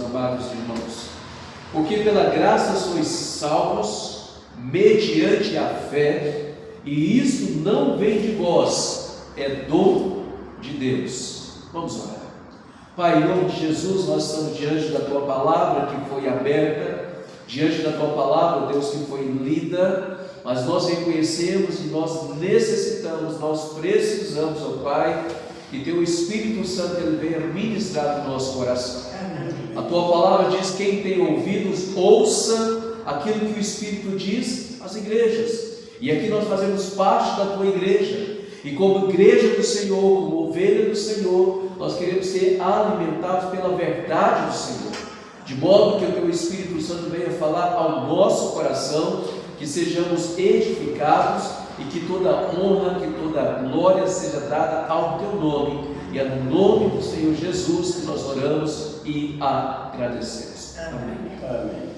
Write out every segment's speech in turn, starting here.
amados irmãos. Porque pela graça sois salvos, mediante a fé, e isso não vem de vós, é dom de Deus. Vamos orar. Pai, em nome de Jesus, nós estamos diante da Tua palavra que foi aberta, diante da Tua palavra, Deus, que foi lida, mas nós reconhecemos e nós necessitamos, nós precisamos, ó Pai, que Teu Espírito Santo ele venha ministrar no nosso coração. A Tua palavra diz: quem tem ouvidos, ouça aquilo que o Espírito diz às igrejas. E aqui nós fazemos parte da Tua igreja, e como igreja do Senhor, como ovelha do Senhor, nós queremos ser alimentados pela verdade do Senhor, de modo que o Teu Espírito Santo venha falar ao nosso coração, que sejamos edificados e que toda honra, que toda glória seja dada ao Teu nome, e é no nome do Senhor Jesus que nós oramos e agradecemos. Amém. Amém.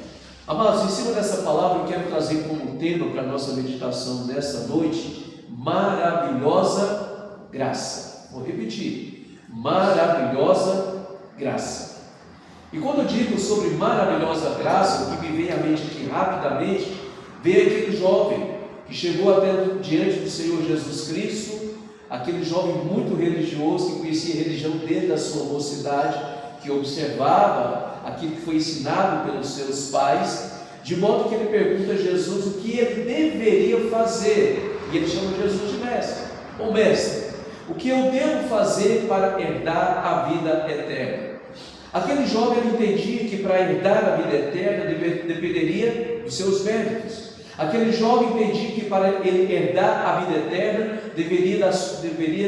Amados, em cima dessa palavra eu quero trazer como tema para a nossa meditação nessa noite: maravilhosa graça. Vou repetir: maravilhosa graça. E quando eu digo sobre maravilhosa graça, o que me vem à mente aqui rapidamente, veio aquele jovem que chegou até diante do Senhor Jesus Cristo, aquele jovem muito religioso, que conhecia a religião desde a sua mocidade, que observava aquilo que foi ensinado pelos seus pais, de modo que ele pergunta a Jesus o que ele deveria fazer, e ele chama Jesus de mestre. Ô mestre, o que eu devo fazer para herdar a vida eterna? Aquele jovem ele entendia que para herdar a vida eterna dependeria dos seus méritos. Aquele jovem entendia que para ele herdar a vida eterna deveria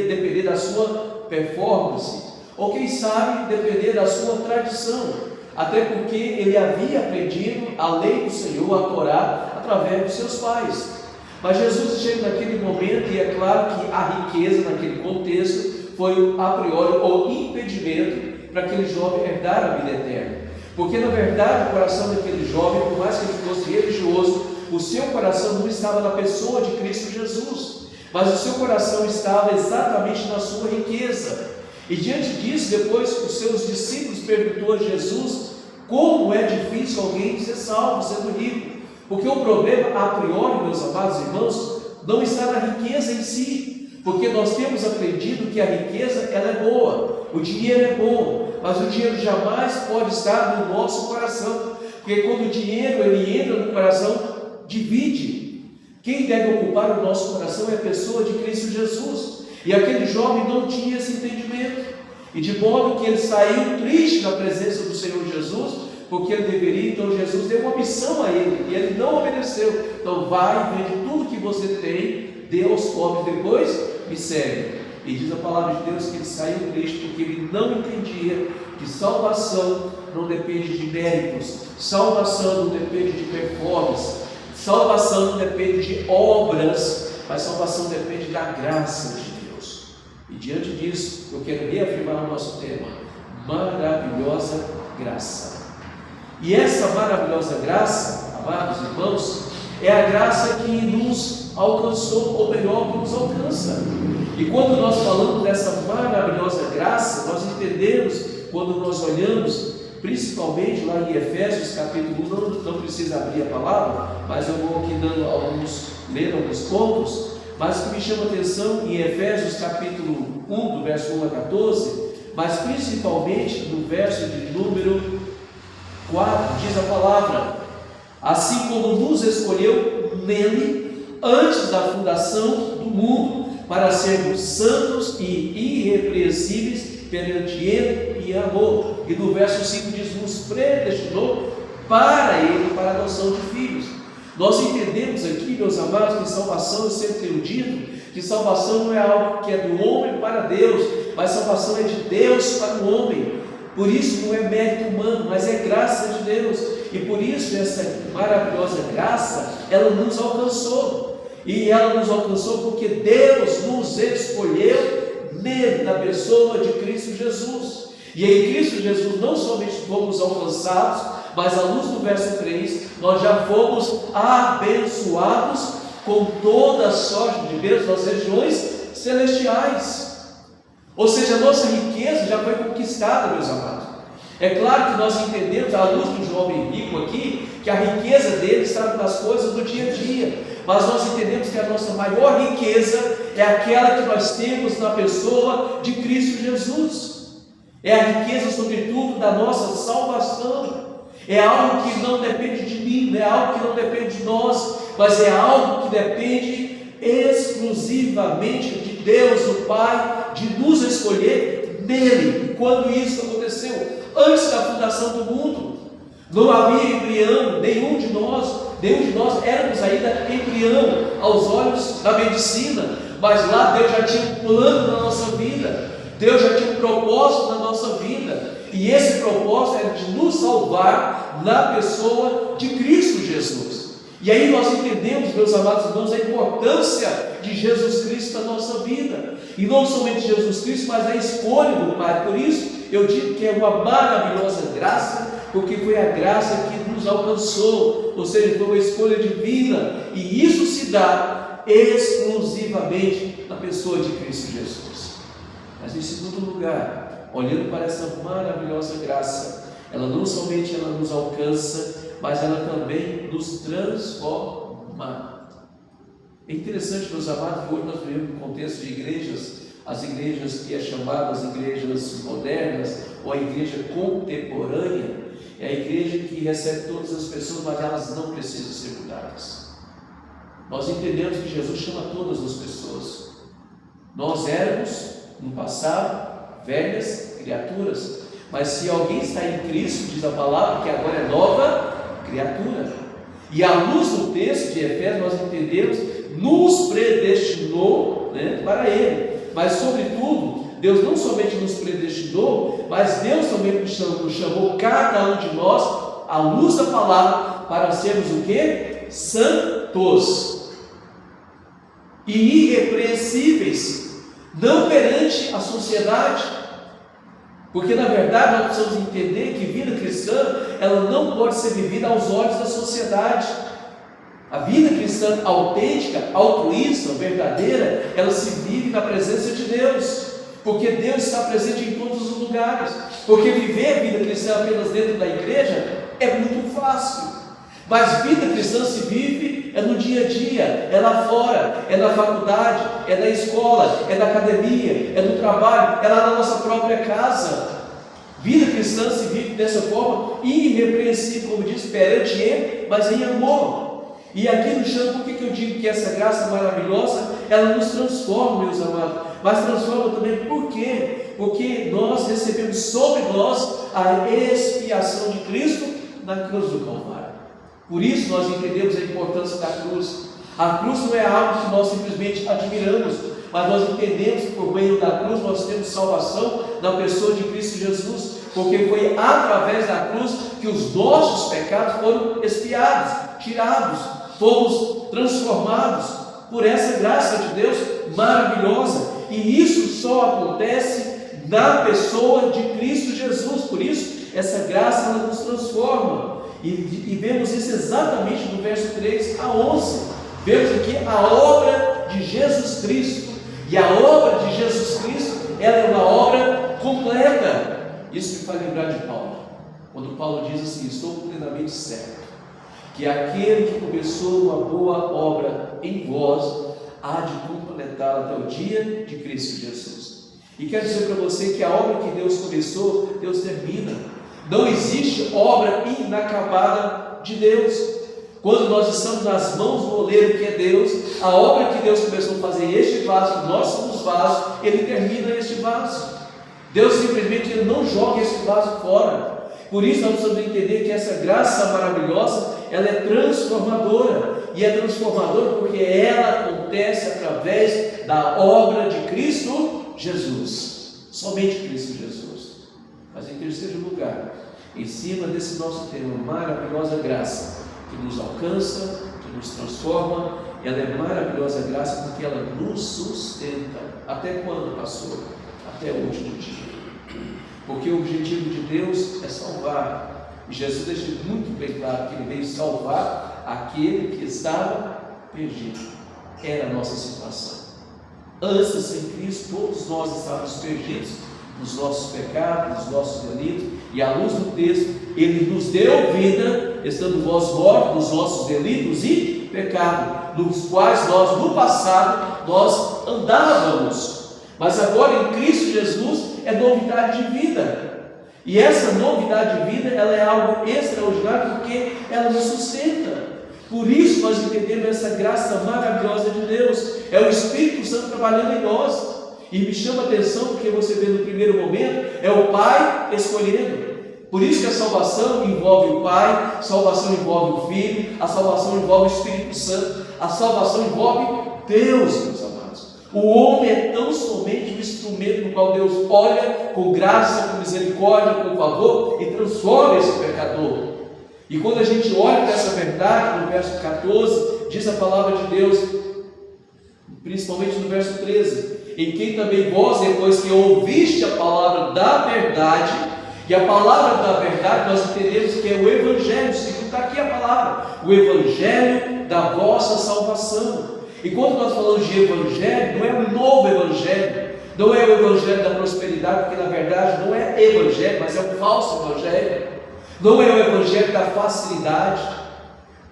depender da sua performance, ou quem sabe depender da sua tradição, até porque ele havia aprendido a lei do Senhor, a Torá, através dos seus pais. Mas Jesus chega naquele momento, e é claro que a riqueza naquele contexto foi a priori o impedimento para aquele jovem herdar a vida eterna, porque na verdade o coração daquele jovem, por mais que ele fosse religioso, o seu coração não estava na pessoa de Cristo Jesus, mas o seu coração estava exatamente na sua riqueza. E diante disso, depois os seus discípulos perguntou a Jesus como é difícil alguém ser salvo sendo rico, porque o problema a priori, meus amados irmãos, não está na riqueza em si, porque nós temos aprendido que a riqueza ela é boa, o dinheiro é bom, mas o dinheiro jamais pode estar no nosso coração, porque quando o dinheiro ele entra no coração, divide. Quem deve ocupar o nosso coração é a pessoa de Cristo Jesus. E aquele jovem não tinha esse entendimento, e de modo que ele saiu triste na presença do Senhor Jesus, porque ele deveria. Então Jesus deu uma missão a ele, e ele não obedeceu. Então vai, vende tudo que você tem, dê aos pobres, depois me segue. E diz a palavra de Deus que ele saiu triste, porque ele não entendia que salvação não depende de méritos, salvação não depende de performance, salvação não depende de obras, mas salvação depende da graça de Deus. E diante disso, eu quero reafirmar o nosso tema: maravilhosa graça. E essa maravilhosa graça, amados irmãos, é a graça que nos alcançou, ou melhor, que nos alcança. E quando nós falamos dessa maravilhosa graça, nós entendemos, quando nós olhamos, principalmente lá em Efésios capítulo 1, não precisa abrir a palavra, mas eu vou aqui lendo alguns pontos, mas o que me chama a atenção em Efésios capítulo 1, do verso 1 a 14, mas principalmente no verso de número 4, diz a palavra: assim como nos escolheu nele, antes da fundação do mundo, para sermos santos e irrepreensíveis perante ele em amor. E no verso 5 diz: nos predestinou para ele, para a adoção de filhos. Nós entendemos aqui, meus amados, que salvação, eu sempre tenho dito, que salvação não é algo que é do homem para Deus, mas salvação é de Deus para o homem. Por isso não é mérito humano, mas é graça de Deus. E por isso essa maravilhosa graça, ela nos alcançou. E ela nos alcançou porque Deus nos escolheu nele, na pessoa de Cristo Jesus. E em Cristo Jesus não somente fomos alcançados, mas à luz do verso 3, nós já fomos abençoados com toda a sorte de Deus nas regiões celestiais. Ou seja, a nossa riqueza já foi conquistada, meus amados. É claro que nós entendemos, à luz do jovem rico aqui, que a riqueza dele está nas coisas do dia a dia, mas nós entendemos que a nossa maior riqueza é aquela que nós temos na pessoa de Cristo Jesus. É a riqueza, sobretudo, da nossa salvação. É algo que não depende de mim, não é algo que não depende de nós, mas é algo que depende exclusivamente de Deus, o Pai, de nos escolher nele. E quando isso aconteceu? Antes da fundação do mundo. Não havia embrião, nenhum de nós éramos ainda embrião aos olhos da medicina, mas lá Deus já tinha um plano na nossa vida, Deus já tinha um propósito na nossa vida, e esse propósito era de nos salvar na pessoa de Cristo Jesus. E aí nós entendemos, meus amados irmãos, a importância de Jesus Cristo na nossa vida, e não somente Jesus Cristo, mas a escolha do Pai. Por isso eu digo que é uma maravilhosa graça, porque foi a graça que nos alcançou, ou seja, foi uma escolha divina, e isso se dá exclusivamente na pessoa de Cristo Jesus. Mas em segundo lugar, olhando para essa maravilhosa graça, ela não somente nos alcança, mas ela também nos transforma. É interessante, meus amados, que hoje nós vivemos no contexto de igrejas, as igrejas que é chamadas igrejas modernas, ou a igreja contemporânea, é a igreja que recebe todas as pessoas, mas elas não precisam ser mudadas. Nós entendemos que Jesus chama todas as pessoas. Nós éramos, no passado, velhas criaturas, mas se alguém está em Cristo, diz a palavra, que agora é nova criatura. E à luz do texto de Efésios, nós entendemos, nos predestinou, para Ele. Mas, sobretudo, Deus não somente nos predestinou, mas Deus também nos chamou cada um de nós, à luz da palavra, para sermos o quê? Santos e irrepreensíveis, não perante a sociedade, porque na verdade nós precisamos entender que vida cristã, ela não pode ser vivida aos olhos da sociedade. A vida cristã autêntica, altruísta, verdadeira, ela se vive na presença de Deus, porque Deus está presente em todos os lugares. Porque viver a vida cristã apenas dentro da igreja é muito fácil, mas vida cristã se vive no dia a dia, é lá fora, é na faculdade, é na escola, é na academia, é no trabalho, é lá na nossa própria casa. Vida cristã se vive dessa forma irrepreensível, como diz, perante Ele, mas em amor. E aqui no chão, por que eu digo que essa graça maravilhosa, ela nos transforma, meus amados, mas transforma também por quê? Porque nós recebemos sobre nós a expiação de Cristo na cruz do Calvário. Por isso nós entendemos a importância da cruz. A cruz não é algo que nós simplesmente admiramos, mas nós entendemos que por meio da cruz nós temos salvação na pessoa de Cristo Jesus, porque foi através da cruz que os nossos pecados foram expiados, tirados, fomos transformados por essa graça de Deus maravilhosa, e isso só acontece na pessoa de Cristo Jesus. Por isso essa graça ela nos transforma, e vemos isso exatamente no verso 3 a 11, vemos aqui a obra de Jesus Cristo, e a obra de Jesus Cristo ela é uma obra completa. Isso me faz lembrar de Paulo, quando Paulo diz assim: estou plenamente certo que aquele que começou uma boa obra em vós há de completá-la até o dia de Cristo Jesus. E quero dizer para você que a obra que Deus começou, Deus termina. Não existe obra inacabada de Deus. Quando nós estamos nas mãos do oleiro que é Deus, a obra que Deus começou a fazer este vaso, que nós somos vasos, Ele termina este vaso. Deus simplesmente Ele não joga este vaso fora. Por isso nós precisamos entender que essa graça maravilhosa, ela é transformadora, e é transformadora porque ela acontece através da obra de Cristo Jesus, somente Cristo Jesus. Mas em terceiro lugar, em cima desse nosso tema, maravilhosa graça, que nos alcança, que nos transforma, ela é maravilhosa graça porque ela nos sustenta. Até quando, pastor? Até o último dia. Porque o objetivo de Deus é salvar, e Jesus deixa muito bem claro que Ele veio salvar aquele que estava perdido. Era a nossa situação. Antes, sem Cristo, todos nós estávamos perdidos nos nossos pecados, nos nossos delitos, E à luz do texto, Ele nos deu vida, estando vós mortos nos nossos delitos e pecado, nos quais nós, no passado, nós andávamos. Mas agora em Cristo Jesus é novidade de vida. E essa novidade de vida, ela é algo extraordinário, porque ela nos sustenta. Por isso nós entendemos essa graça maravilhosa de Deus. É o Espírito Santo trabalhando em nós. E me chama a atenção, porque você vê no primeiro momento, é o Pai escolhendo. Por isso que a salvação envolve o Pai, a salvação envolve o Filho, a salvação envolve o Espírito Santo, a salvação envolve Deus, meus amados. O homem é tão somente um instrumento no qual Deus olha com graça, com misericórdia, com favor e transforma esse pecador. E quando a gente olha para essa verdade, no verso 14, diz a palavra de Deus, principalmente no verso 13: em quem também vós, depois que ouviste a palavra da verdade, e a palavra da verdade nós entendemos que é o Evangelho, segundo está aqui a palavra, o Evangelho da vossa salvação. E quando nós falamos de Evangelho, não é um novo Evangelho, não é o Evangelho da prosperidade, porque na verdade não é Evangelho, mas é um falso Evangelho. Não é o Evangelho da facilidade,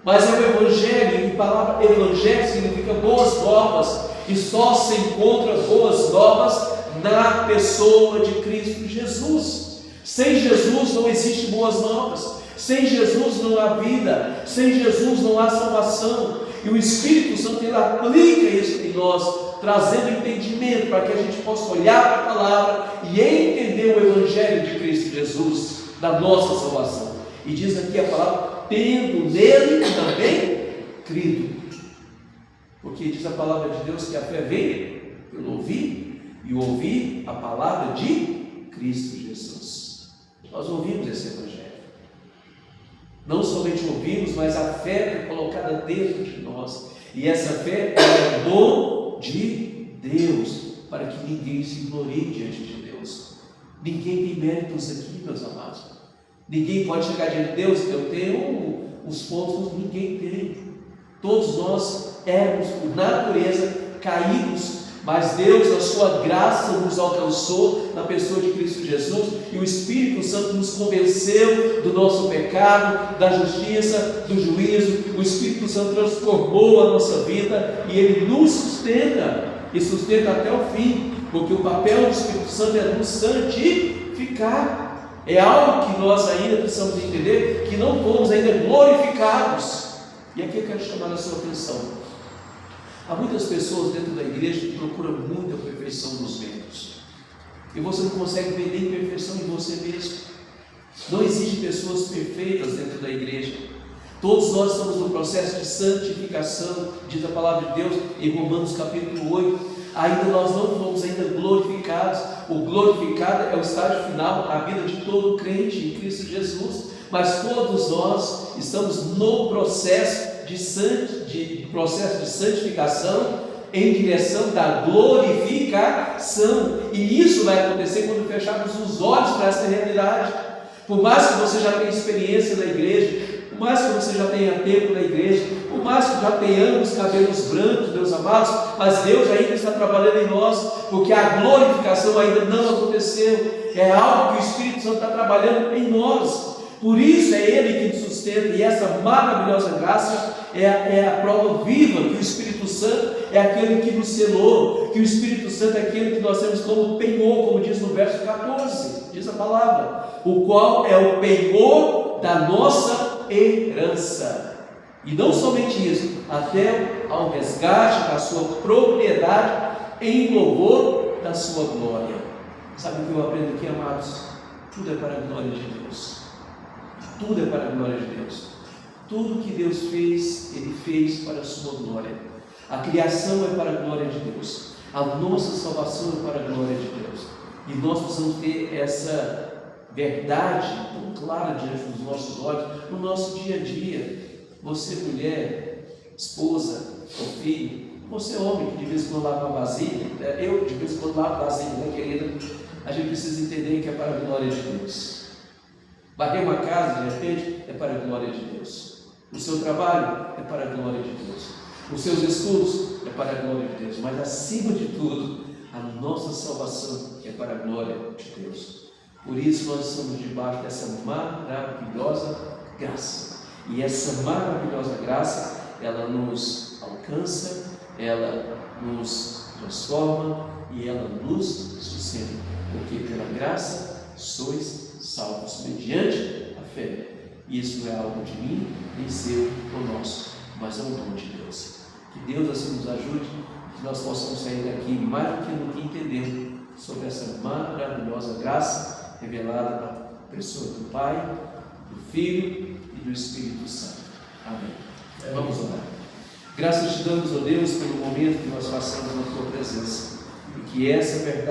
mas é o Evangelho, e a palavra Evangelho significa boas novas, e só se encontra boas novas na pessoa de Cristo Jesus. Sem Jesus não existe boas novas, sem Jesus não há vida, sem Jesus não há salvação. E o Espírito Santo ele aplica isso em nós, trazendo entendimento para que a gente possa olhar para a palavra e entender o Evangelho de Cristo Jesus, da nossa salvação. E diz aqui a palavra, tendo nele também crido. Porque diz a palavra de Deus que a fé vem pelo ouvir, e ouvir a palavra de Cristo Jesus. Nós ouvimos esse Evangelho. Não somente ouvimos, mas a fé é colocada dentro de nós. E essa fé é dom de Deus, para que ninguém se glorie diante de Deus. Ninguém tem méritos aqui, meus amados. Ninguém pode chegar diante de Deus, eu tenho os pontos, ninguém tem. Todos nós éramos, por natureza, caídos, mas Deus, na sua graça, nos alcançou na pessoa de Cristo Jesus, e o Espírito Santo nos convenceu do nosso pecado, da justiça, do juízo. O Espírito Santo transformou a nossa vida, e Ele nos sustenta, e sustenta até o fim, porque o papel do Espírito Santo é nos santificar. É algo que nós ainda precisamos entender, que não fomos ainda glorificados. E aqui eu quero chamar a sua atenção. Há muitas pessoas dentro da igreja que procuram muito a perfeição dos membros, e você não consegue ver nem perfeição em você mesmo. Não existem pessoas perfeitas dentro da igreja. Todos nós estamos no processo de santificação, diz a palavra de Deus em Romanos capítulo 8. Ainda nós não fomos ainda glorificados. O glorificado é o estágio final, a vida de todo crente em Cristo Jesus. Mas todos nós estamos no processo de santificação em direção da glorificação. E isso vai acontecer quando fecharmos os olhos para essa realidade. Por mais que você já tenha experiência na igreja, por mais que você já tenha tempo na igreja, por mais que já tenhamos cabelos brancos, meus amados, mas Deus ainda está trabalhando em nós, porque a glorificação ainda não aconteceu. É algo que o Espírito Santo está trabalhando em nós. Por isso é Ele que nos sustenta, e essa maravilhosa graça é a prova viva que o Espírito Santo é aquele que nos selou, que o Espírito Santo é aquele que nós temos como penhor, como diz no verso 14, diz a palavra, o qual é o penhor da nossa herança. E não somente isso, até ao resgate da sua propriedade em louvor da sua glória. Sabe o que eu aprendo aqui, amados? Tudo é para a glória de Deus. Tudo é para a glória de Deus. Tudo que Deus fez, Ele fez para a sua glória. A criação é para a glória de Deus. A nossa salvação é para a glória de Deus. E nós precisamos ter essa verdade tão clara diante dos nossos olhos, no nosso dia a dia. Você, mulher, esposa, ou filho, você, homem, que de vez em quando lava a vasilha, eu de vez em quando lavo a vasilha, né, querida? A gente precisa entender que é para a glória de Deus. Varrer uma casa, de repente, é para a glória de Deus. O seu trabalho é para a glória de Deus. Os seus estudos é para a glória de Deus. Mas, acima de tudo, a nossa salvação é para a glória de Deus. Por isso nós estamos debaixo dessa maravilhosa graça. E essa maravilhosa graça, ela nos alcança, ela nos transforma e ela nos sustenta. Porque pela graça sois salvos mediante a fé. Isso não é algo de mim, nem seu ou nosso, mas é um dom de Deus. Que Deus assim nos ajude, que nós possamos sair daqui mais do que entendendo sobre essa maravilhosa graça revelada na pessoa do Pai, do Filho e do Espírito Santo. Amém. Vamos orar. Graças te damos, ó Deus, pelo momento que nós passamos na tua presença, e que essa verdade